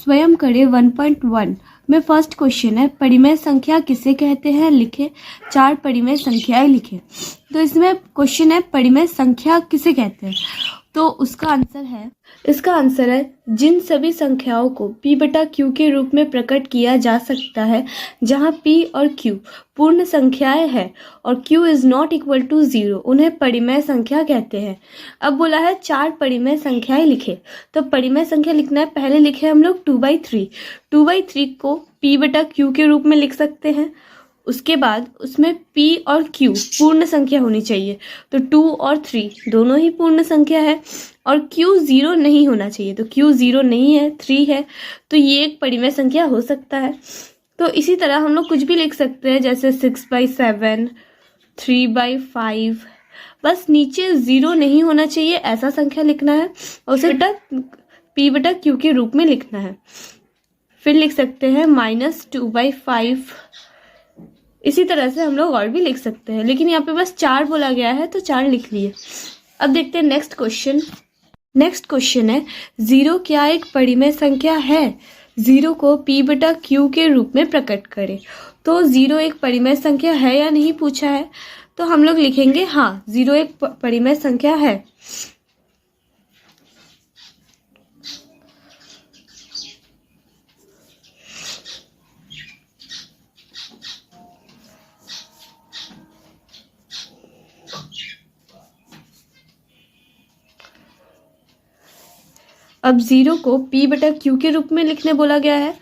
स्वयं करें 1.1 में फर्स्ट क्वेश्चन है, परिमेय संख्या किसे कहते हैं, लिखे। 4 परिमेय संख्याएं लिखे। तो इसमें क्वेश्चन है परिमेय संख्या किसे कहते हैं, तो इसका आंसर है जिन सभी संख्याओं को p बटा q के रूप में प्रकट किया जा सकता है जहां p और q पूर्ण संख्याएं हैं और q is not equal to 0, उन्हें परिमेय संख्या कहते हैं। अब बोला है 4 परिमेय संख्याएं लिखे, तो परिमेय संख्या लिखना है। पहले लिखे हम लोग 2/3। 2/3 को p बटा q के रूप में लिख सकते हैं। उसके बाद उसमें p और q पूर्ण संख्या होनी चाहिए, तो 2 और 3 दोनों ही पूर्ण संख्या है और q 0 नहीं होना चाहिए, तो q 0 नहीं है, 3 है, तो ये एक परिमेय संख्या हो सकता है। तो इसी तरह हम लोग कुछ भी लिख सकते हैं, जैसे 6/7, 3/5, बस नीचे 0 नहीं होना चाहिए ऐसा संख्या लिखना है और उसे p बटा q के रूप में लिखना है। फिर लिख सकते हैं -2/5। इसी तरह से हम लोग और भी लिख सकते हैं, लेकिन यहाँ पे बस 4 बोला गया है तो 4 लिख लिए। अब देखते हैं नेक्स्ट क्वेश्चन है 0 क्या एक परिमेय संख्या है, 0 को p बटा q के रूप में प्रकट करें। तो 0 एक परिमेय संख्या है या नहीं पूछा है, तो हम लोग लिखेंगे हाँ 0 एक परिमेय संख्या है। अब 0 को p बटा q के रूप में लिखने बोला गया है,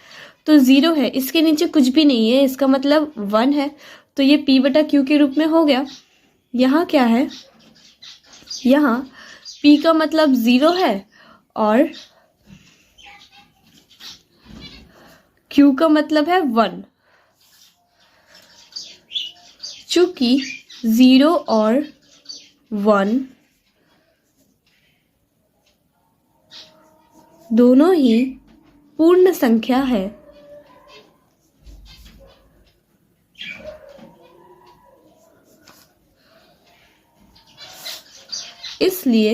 तो 0 है, इसके नीचे कुछ भी नहीं है, इसका मतलब 1 है, तो ये p बटा q के रूप में हो गया। यहाँ क्या है, यहाँ p का मतलब 0 है और q का मतलब है 1। चूंकि 0 और 1 दोनों ही पूर्ण संख्या है, इसलिए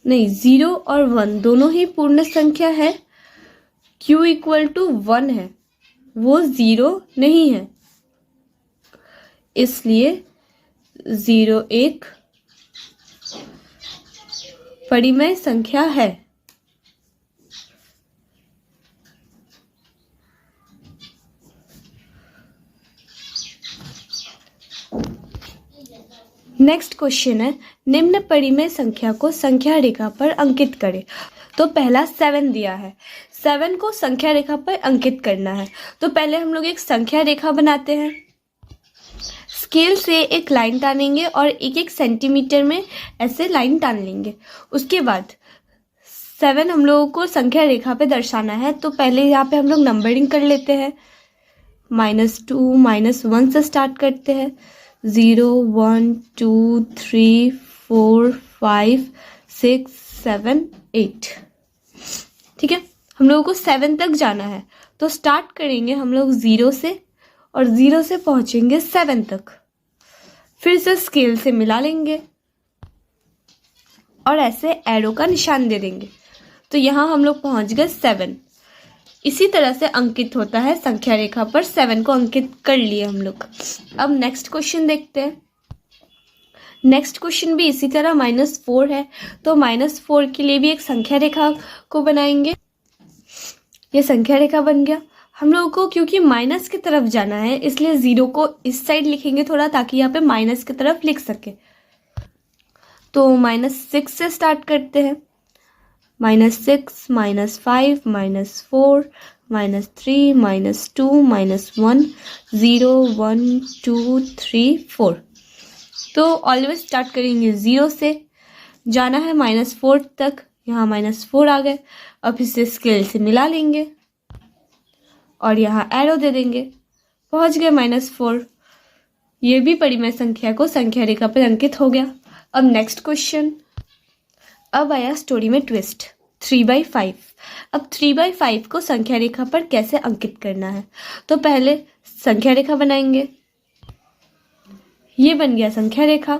0 और 1 दोनों ही पूर्ण संख्या है, q इक्वल टू 1 है, वो 0 नहीं है, इसलिए 0 एक परिमेय संख्या है। नेक्स्ट क्वेश्चन है निम्न परिमेय संख्या को संख्या रेखा पर अंकित करें। तो पहला 7 दिया है, 7 को संख्या रेखा पर अंकित करना है। तो पहले हम लोग एक संख्या रेखा बनाते हैं, स्केल से एक लाइन टानेंगे और 1-1 सेंटीमीटर में ऐसे लाइन टान लेंगे। उसके बाद 7 हम लोगों को संख्या रेखा पे दर्शाना है, तो पहले यहाँ पे हम लोग नंबरिंग कर लेते हैं। -2 -1 से स्टार्ट करते हैं, 0 1 2 3 4 5 6 7 8। ठीक है, हम लोगों को 7 तक जाना है, तो स्टार्ट करेंगे हम लोग 0 से और 0 से पहुंचेंगे 7 तक, फिर से स्केल से मिला लेंगे और ऐसे एरो का निशान दे देंगे, तो यहाँ हम लोग पहुंच गए 7। इसी तरह से अंकित होता है संख्या रेखा पर, 7 को अंकित कर लिए हम लोग। अब नेक्स्ट क्वेश्चन देखते हैं। नेक्स्ट क्वेश्चन भी इसी तरह -4 है, तो -4 के लिए भी एक संख्या रेखा को बनाएंगे। ये संख्या रेखा बन गया। हम लोगों को क्योंकि माइनस की तरफ जाना है, इसलिए 0 को इस साइड लिखेंगे थोड़ा, ताकि यहाँ पे माइनस की तरफ लिख सके। तो -6 से स्टार्ट करते हैं, -6 -5 -4 -3 -2 -1 0 1 2 3 4। तो ऑलवेज स्टार्ट करेंगे 0 से, जाना है -4 तक, यहाँ -4 आ गए। अब इसे स्केल से मिला लेंगे और यहाँ एरो दे देंगे, पहुंच गए -4। ये भी परिमेय संख्या को संख्या रेखा पर अंकित हो गया। अब नेक्स्ट क्वेश्चन। अब आया स्टोरी में ट्विस्ट, 3/5। अब 3/5 को संख्या रेखा पर कैसे अंकित करना है, तो पहले संख्या रेखा बनाएंगे। ये बन गया संख्या रेखा।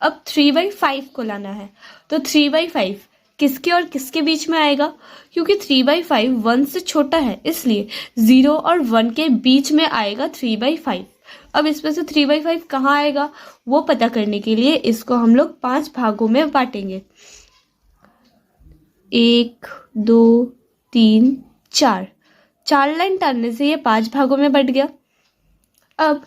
अब 3/5 को लाना है, तो 3/5 किसके और किसके बीच में आएगा? क्योंकि 3/5 1 से छोटा है, इसलिए 0 और 1 के बीच में आएगा 3/5। अब इसमें से 3/5 कहाँ आएगा वो पता करने के लिए इसको हम लोग 5 भागों में बांटेंगे। 1 2 3 4, 4 लाइन टानने से ये 5 भागों में बट गया। अब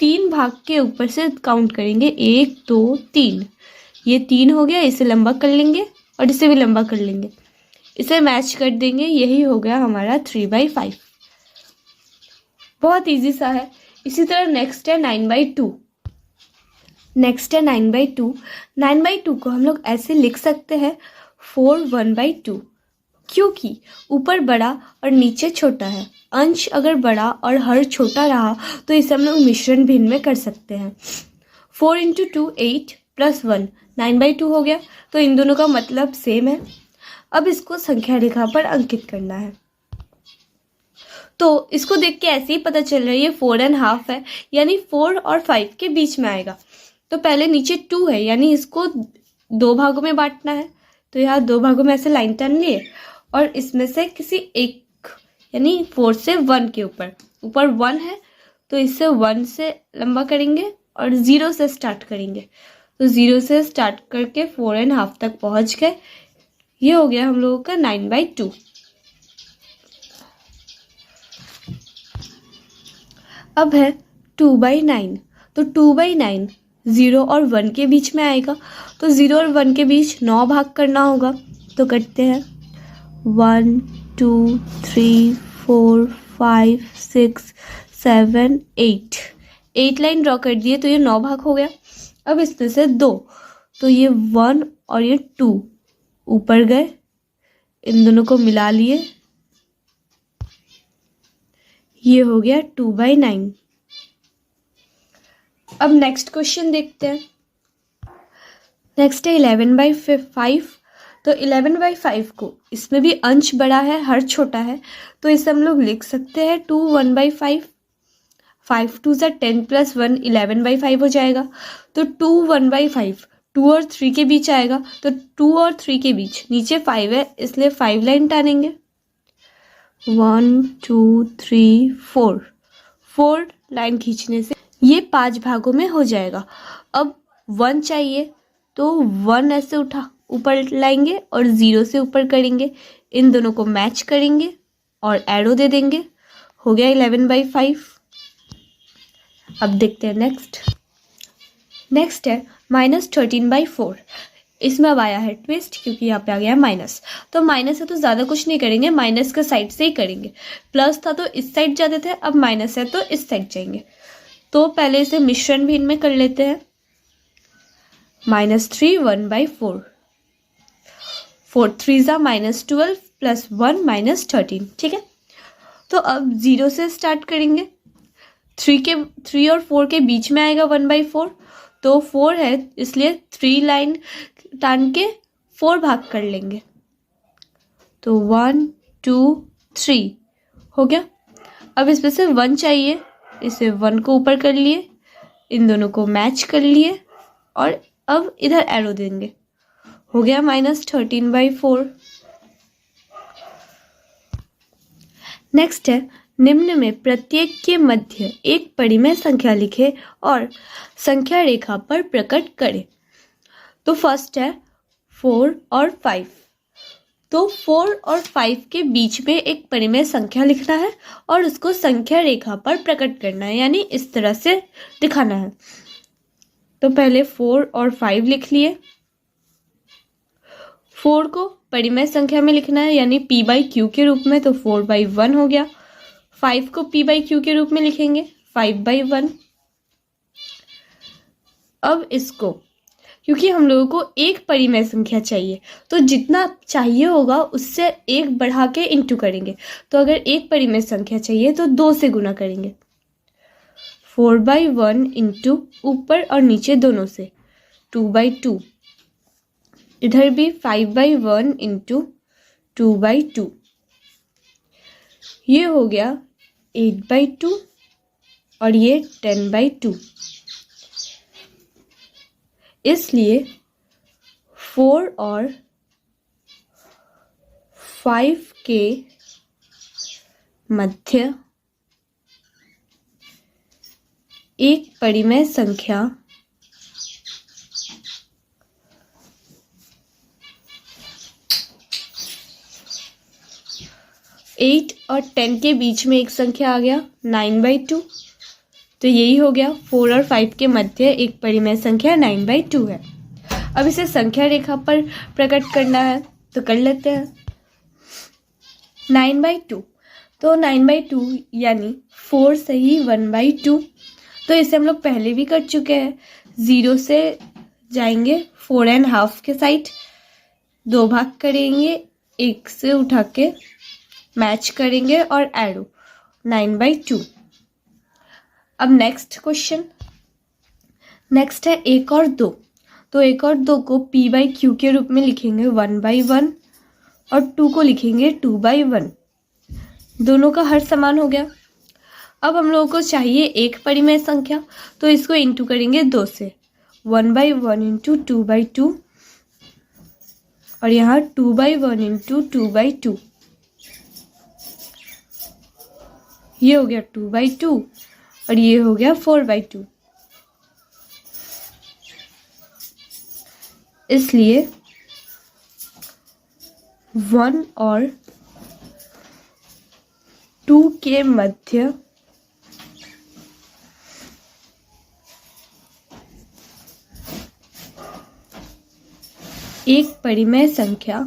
3 भाग के ऊपर से काउंट करेंगे, 1 2 3, ये 3 हो गया, इसे लंबा कर लेंगे और इसे भी लंबा कर लेंगे, इसे मैच कर देंगे, यही हो गया हमारा 3/5। बहुत इजी सा है। इसी तरह नेक्स्ट है 9/2। नेक्स्ट है 9/2। 9/2 को हम लोग ऐसे लिख सकते हैं 4 1/2, क्योंकि ऊपर बड़ा और नीचे छोटा है। अंश अगर बड़ा और हर छोटा रहा तो इसे हम लोग मिश्रण भिन्न में कर सकते हैं। 4 × 2 8 + 1 9/2 हो गया। तो इन दोनों का मतलब सेम है। अब इसको संख्या रेखा पर अंकित करना है। तो इसको देख के ऐसे ही पता चल रहा है ये 4½ है, यानी 4 और 5 के बीच में आएगा। तो पहले नीचे 2 है, यानी इसको 2 भागों में बांटना है। तो यहाँ 2 भागों में ऐसे लाइन टान लिए और इसमें से किसी एक, यानी 4 से 1 के ऊपर 1 है तो इससे 1 से लंबा करेंगे और 0 से स्टार्ट करेंगे। तो 0 से स्टार्ट करके 4½ तक पहुंच गए। ये हो गया हम लोगों का 9/2। अब है 2/9। तो 2/9 0 और 1 के बीच में आएगा। तो 0 और 1 के बीच 9 भाग करना होगा। तो करते हैं 1 2 3 4 5 6 7 8। 8 लाइन ड्रॉ कर दिए तो ये 9 भाग हो गया। अब इसमें से 2, तो ये 1 और ये 2 ऊपर गए, इन दोनों को मिला लिए, ये हो गया 2/9। अब नेक्स्ट क्वेश्चन देखते हैं। नेक्स्ट है 11/5। तो 11/5 को, इसमें भी अंश बड़ा है हर छोटा है, तो इसे हम लोग लिख सकते हैं 2 1/5। 5 2 = 10 + 1 11/5 हो जाएगा। तो 2 1/5 2 और 3 के बीच आएगा। तो 2 और 3 के बीच नीचे 5 है, इसलिए 5 लाइन टानेंगे। 1 2 3 4, 4 लाइन खींचने से ये 5 भागों में हो जाएगा। अब 1 चाहिए तो 1 ऐसे उठा ऊपर लाएंगे और 0 से ऊपर करेंगे, इन दोनों को मैच करेंगे और एरो दे देंगे। हो गया 11/5। अब देखते हैं नेक्स्ट है -13/4। इसमें अब आया है ट्विस्ट, क्योंकि यहाँ पे आ गया माइनस। तो माइनस है तो ज़्यादा कुछ नहीं करेंगे, माइनस के साइड से ही करेंगे। प्लस था तो इस साइड जाते थे, अब माइनस है तो इस साइड जाएंगे। तो पहले इसे मिश्रण भिन्न में कर लेते हैं। -3 1/4, 4 3 = -12 + 1 -13। ठीक है। तो अब 0 से स्टार्ट करेंगे। 3 और 4 के बीच में आएगा 1/4। तो 4 है, इसलिए 3 लाइन टान के 4 भाग कर लेंगे। तो 1 2 3 हो गया। अब इसमें से 1 चाहिए, इसे 1 को ऊपर कर लिए, इन दोनों को मैच कर लिए और अब इधर एरो देंगे। हो गया -13/4। नेक्स्ट है निम्न में प्रत्येक के मध्य एक परिमेय संख्या लिखे और संख्या रेखा पर प्रकट करें। तो फर्स्ट है 4 और 5। तो 4 और 5 के बीच में एक परिमेय संख्या लिखना है और उसको संख्या रेखा पर प्रकट करना है, यानी इस तरह से दिखाना है। तो पहले 4 और 5 लिख लिए। 4 को परिमेय संख्या में लिखना है, यानी p/q के रूप में, तो 4/1 हो गया। 5 को p/q के रूप में लिखेंगे, 5/1। अब इसको, क्योंकि हम लोगों को एक परिमेय संख्या चाहिए, तो जितना चाहिए होगा उससे 1 बढ़ा के इंटू करेंगे। तो अगर एक परिमेय संख्या चाहिए तो 2 से गुना करेंगे। 4/1 इंटू ऊपर और नीचे दोनों से 2/2। इधर भी 5/1 इंटू 2/2, ये हो गया 8/2 और ये 10/2। इसलिए 4 और 5 के मध्य एक परिमेय संख्या 8 और 10 के बीच में एक संख्या आ गया 9/2, तो यही हो गया 4 और 5 के मध्य एक परिमेय संख्या 9/2 है। अब इसे संख्या रेखा पर प्रकट करना है तो कर लेते हैं। 9/2, तो 9/2 यानी 4 सही 1/2, तो इसे हम लोग पहले भी कर चुके हैं। 0 से जाएंगे 4.5 के साइड, 2 भाग करेंगे, 1 से उठा के मैच करेंगे और एरो 9/2। अब नेक्स्ट क्वेश्चन, नेक्स्ट है 1 और 2, तो 1 और 2 को p/q के रूप में लिखेंगे 1/1 और 2 को लिखेंगे 2/1। दोनों का हर समान हो गया। अब हम लोगों को चाहिए एक परिमेय संख्या, तो इसको इंटू करेंगे 2 से, 1/1 इंटू 2/2 और यहाँ 2/1 इंटू 2/2, ये हो गया 2/2 और ये हो गया 4/2। इसलिए 1 और 2 के मध्य एक परिमेय संख्या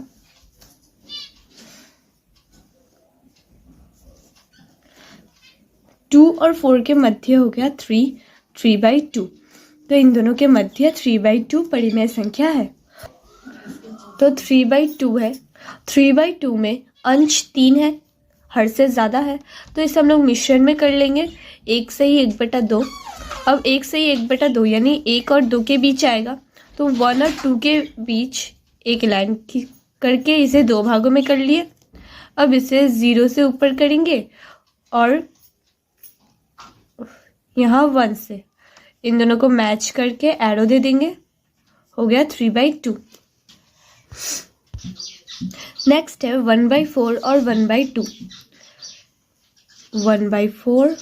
2 और 4 के मध्य हो गया 3/2, तो इन दोनों के मध्य 3/2 परिमेय संख्या है। तो 3/2 है, 3/2 में अंश 3 है, हर से ज़्यादा है, तो इसे हम लोग मिश्रण में कर लेंगे 1 सही 1/2। अब 1 सही 1/2 यानी 1 और 2 के बीच आएगा, तो 1 और 2 के बीच एक लाइन करके इसे 2 भागों में कर लिए। अब इसे 0 से ऊपर करेंगे और यहाँ 1 से इन दोनों को मैच करके एरो दे देंगे, हो गया 3/2। नेक्स्ट है 1/4 और 1/2, 1/4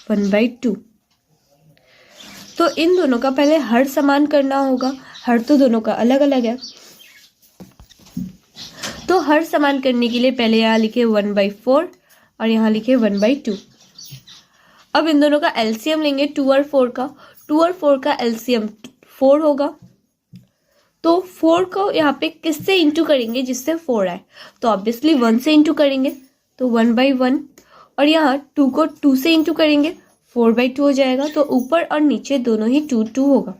1/2, तो इन दोनों का पहले हर समान करना होगा। हर तो दोनों का अलग अलग है, तो हर समान करने के लिए पहले यहाँ लिखे 1/4 और यहाँ लिखे 1/2। अब इन दोनों का एलसीएम लेंगे 2 और 4 का, 2 और 4 का एलसीएम 4 होगा, तो 4 को यहाँ पे किससे इंटू करेंगे जिससे 4 आए, तो ऑब्वियसली 1 से इंटू करेंगे, तो 1/1 और यहाँ 2 को 2 से इंटू करेंगे 4/2 हो जाएगा, तो ऊपर और नीचे दोनों ही 2 होगा,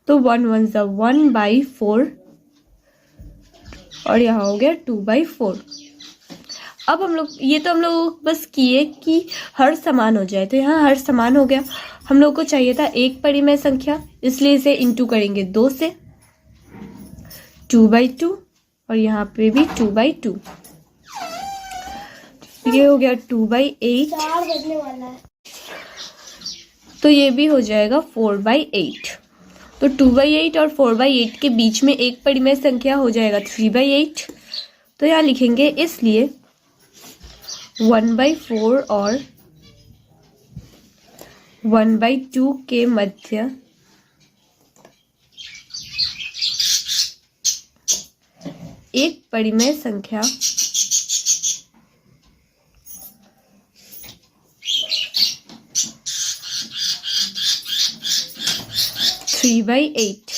तो 1 1 ज़ा 1/4 और यहाँ हो गया 2/4। अब हम लोग ये तो हम लोग बस किए कि हर समान हो जाए, तो यहाँ हर समान हो गया। हम लोग को चाहिए था एक परिमेय संख्या, इसलिए इसे इंटू करेंगे 2 से, 2/2 और यहाँ पे भी 2/2, ये हो गया 2/8, तो ये भी हो जाएगा 4/8। तो 2/8 और 4/8 के बीच में एक परिमेय संख्या हो जाएगा 3/8, तो यहाँ लिखेंगे इसलिए 1/4 और 1/2 के मध्य एक परिमेय संख्या 3/8।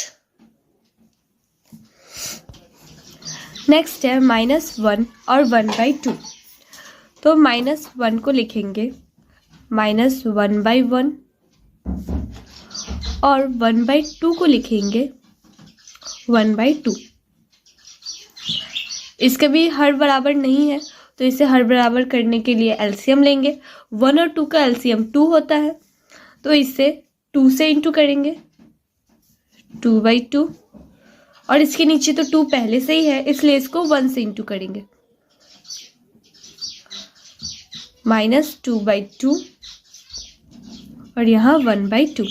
नेक्स्ट है -1 और 1/2, तो -1 को लिखेंगे -1/1 और 1/2 को लिखेंगे 1/2। इसके भी हर बराबर नहीं है, तो इसे हर बराबर करने के लिए एलसीएम लेंगे। 1 और 2 का एलसीएम 2 होता है, तो इसे 2 से इंटू करेंगे 2/2 और इसके नीचे तो 2 पहले से ही है, इसलिए इसको 1 से इंटू करेंगे, -2/2 और यहाँ 1/2।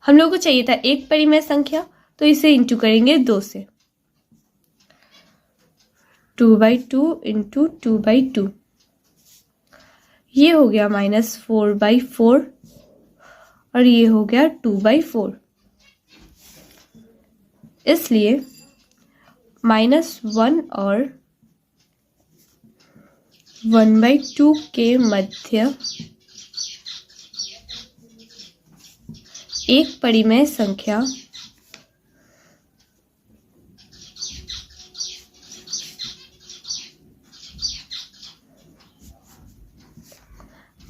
हम लोगों को चाहिए था एक परिमेय संख्या, तो इसे इंटू करेंगे 2 से, 2/2 इंटू 2/2, ये हो गया -4/4 और ये हो गया 2/4। इसलिए -1 और 1/2 के मध्य एक परिमेय संख्या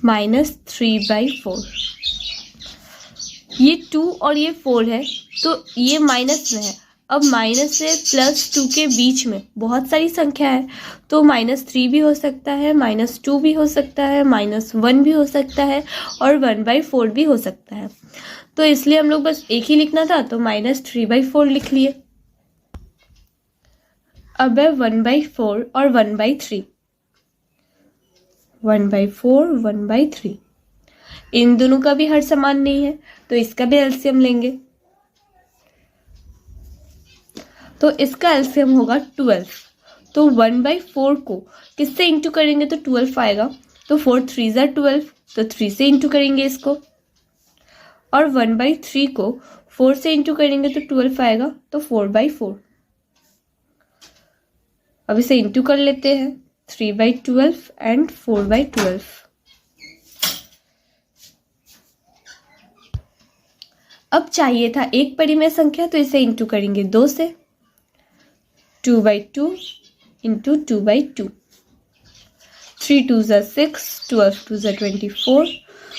-3/4। ये 2 और ये 4 है तो ये माइनस में है। अब माइनस से +2 के बीच में बहुत सारी संख्या है, तो -3 भी हो सकता है, -2 भी हो सकता है, -1 भी हो सकता है और 1/4 भी हो सकता है। तो इसलिए हम लोग बस एक ही लिखना था, तो -3/4 लिख लिए। अब है 1/4 और 1/3। 1/4 1/3, इन दोनों का भी हर समान नहीं है, तो इसका भी एलसीएम लेंगे। तो इसका एलसीएम होगा 12। तो 1/4 को किससे इंटू करेंगे तो 12 आएगा। तो 4 3 ज़ा 12, तो 3 से इंटू करेंगे इसको। और 1/3 को 4 से इंटू करेंगे तो 12 आएगा, तो 4/4। अब इसे इंटू कर लेते हैं, 3/12 एंड 4/12। अब चाहिए था एक परिमेय संख्या, तो इसे इंटू करेंगे 2 से। 2/2 इंटू 2/2, 3 2 ज़ा 6, 12 2 ज़ा 24,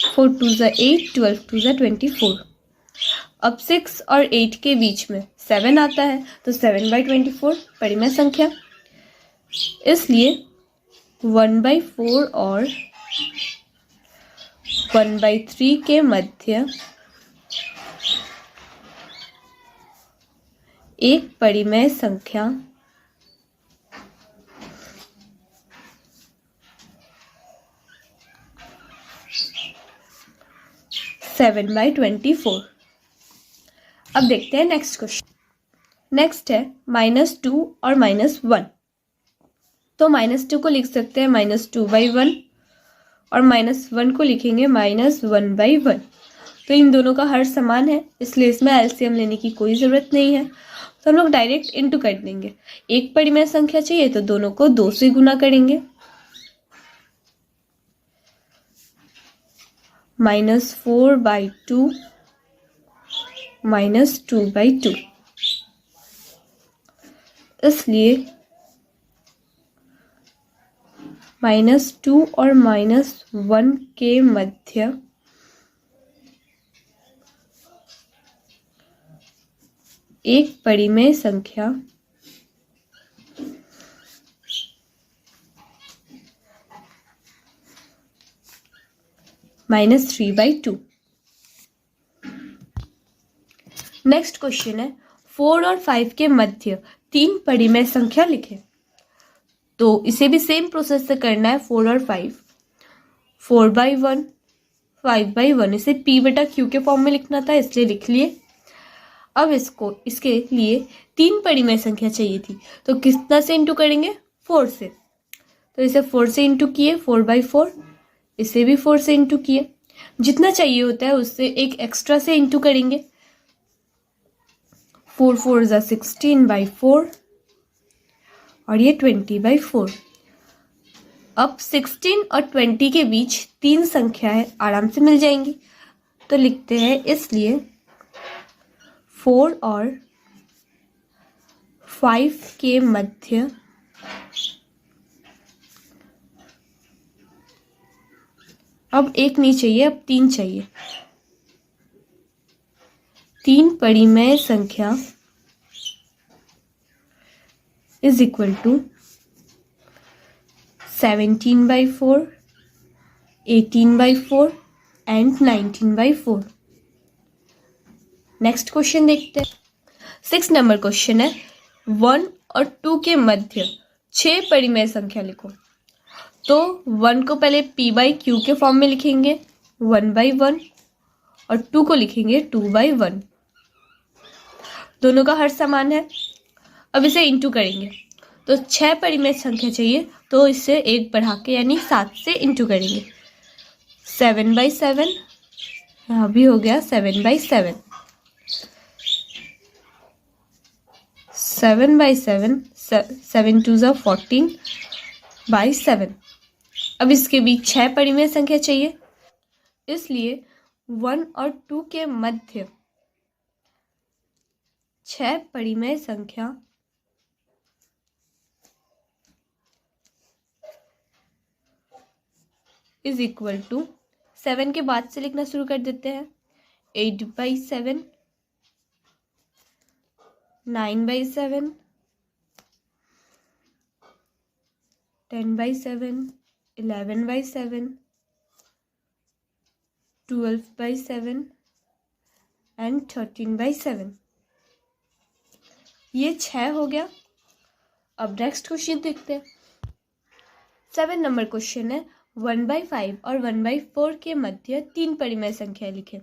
4 2 ज़ा 8, 12 2 ज़ा 24। अब 6 और 8 के बीच में 7 आता है, तो 7/24 परिमेय संख्या। इसलिए 1/4 और 1/3 के मध्य एक परिमेय संख्या 7/24। अब देखते हैं नेक्स्ट क्वेश्चन। नेक्स्ट है -2 और -1। तो -2 को लिख सकते हैं -2/1 और -1 को लिखेंगे -1/1। तो इन दोनों का हर समान है, इसलिए इसमें एलसीएम लेने की कोई ज़रूरत नहीं है। तो हम लोग डायरेक्ट इंटू कर देंगे। एक परिमेय संख्या चाहिए तो दोनों को 2 से गुना करेंगे। -4/2 -2/2, इसलिए -2 और -1 के मध्य एक परिमेय संख्या -3/2। नेक्स्ट क्वेश्चन है 4 और 5 के मध्य 3 परिमेय संख्या लिखें। तो इसे भी सेम प्रोसेस से करना है। 4 और 5, 4/1 5/1, इसे p/q के फॉर्म में लिखना था, इसलिए लिख लिए। अब इसके लिए 3 परिमेय संख्या चाहिए थी, तो कितना से इंटू करेंगे 4 से। तो इसे 4 से इंटू किए, 4/4, इसे भी 4 से इंटू किए। जितना चाहिए होता है उससे एक एक्स्ट्रा से इंटू करेंगे। 4 4 ज़ा 16/4 और ये 20/4। अब 16 और 20 के बीच 3 संख्याएं आराम से मिल जाएंगी, तो लिखते हैं इसलिए 4 और 5 के मध्य अब एक नहीं चाहिए, अब 3 चाहिए। 3 परिमेय संख्या is equal to 17/4, 18/4 and 19/4। Next question देखते हैं। 6 नंबर क्वेश्चन है 1 और 2 के मध्य 6 परिमेय संख्या लिखो। तो 1 को पहले p/q के फॉर्म में लिखेंगे 1/1 और 2 को लिखेंगे 2/1। दोनों का हर समान है। अब इसे इंटू करेंगे, तो 6 परिमेय संख्या चाहिए, तो इससे 1 बढ़ा के यानी 7 से इंटू करेंगे। 7/7, यहाँ भी हो गया 7/7। 7/7, 7 2 ज़ा 14/7। अब इसके बीच 6 परिमेय संख्या चाहिए, इसलिए 1 और 2 के मध्य 6 परिमेय संख्या इज इक्वल टू 7 के बाद से लिखना शुरू कर देते हैं। 8/7, 9/7, 10/7, 11/7, 12/7 एंड 13/7। ये 6 हो गया। अब नेक्स्ट क्वेश्चन देखते हैं। 7 नंबर क्वेश्चन है 1/5 और 1/4 के मध्य 3 परिमेय संख्या लिखें।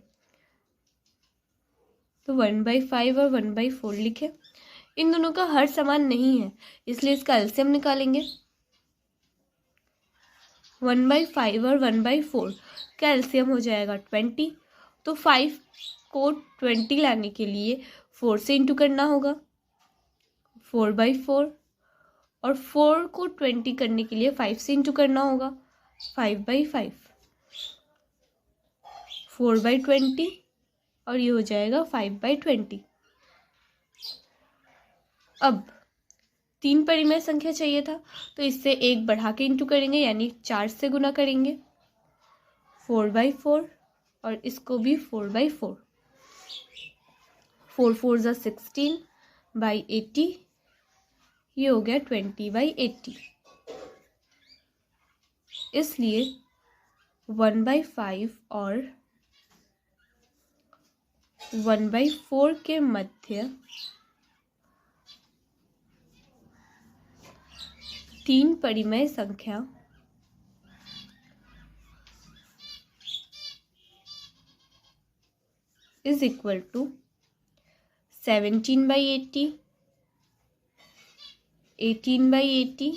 तो 1/5 और 1/4 लिखें। इन दोनों का हर समान नहीं है, इसलिए इसका एलसीएम निकालेंगे। 1/5 और 1/4 का एलसीएम हो जाएगा 20। तो 5 को 20 लाने के लिए 4 से इंटू करना होगा, 4/4। और 4 को 20 करने के लिए 5 से इंटू करना होगा, 5/5। 4/20 और ये हो जाएगा 5/20। अब 3 परिमेय संख्या चाहिए था, तो इससे 1 बढ़ा के इंटू करेंगे, यानी 4 से गुना करेंगे, 4/4। और इसको भी 4/4। 4 4 ज़ा 16/80, ये हो गया 20/80। इसलिए 1/5 और 1/4 के मध्य 3 परिमेय संख्या इज इक्वल टू 17/80, 18/80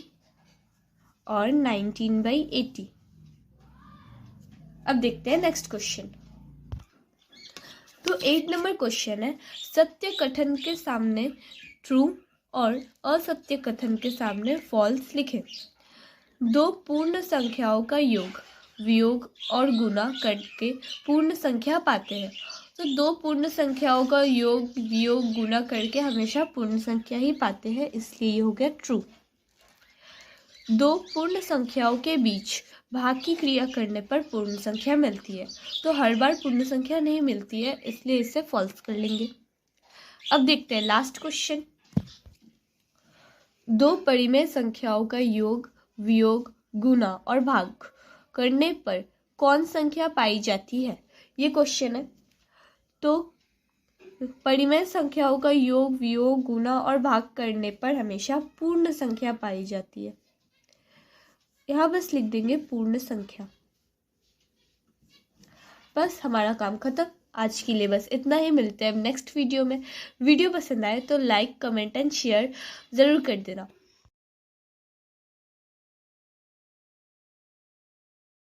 और 19/80। अब देखते हैं नेक्स्ट क्वेश्चन। तो 8 नंबर क्वेश्चन है सत्य कथन के सामने ट्रू और असत्य कथन के सामने फॉल्स लिखें। 2 पूर्ण संख्याओं का योग, वियोग और गुणा करके पूर्ण संख्या पाते हैं। तो 2 पूर्ण संख्याओं का योग, वियोग, गुणा करके हमेशा पूर्ण संख्या ही पाते हैं, इसलिए ये हो गया ट्रू। 2 पूर्ण संख्याओं के बीच भाग की क्रिया करने पर पूर्ण संख्या मिलती है। तो हर बार पूर्ण संख्या नहीं मिलती है, इसलिए इसे फॉल्स कर लेंगे। अब देखते हैं लास्ट क्वेश्चन। 2 परिमेय संख्याओं का योग, वियोग, गुणा और भाग करने पर कौन संख्या पाई जाती है, ये क्वेश्चन है। तो परिमेय संख्याओं का योग, वियोग, गुणा और भाग करने पर हमेशा पूर्ण संख्या पाई जाती है। यहाँ बस लिख देंगे पूर्ण संख्या। बस हमारा काम खत्म। आज के लिए बस इतना ही। मिलते हैं अब नेक्स्ट वीडियो में। वीडियो पसंद आए तो लाइक, कमेंट एंड शेयर ज़रूर कर देना।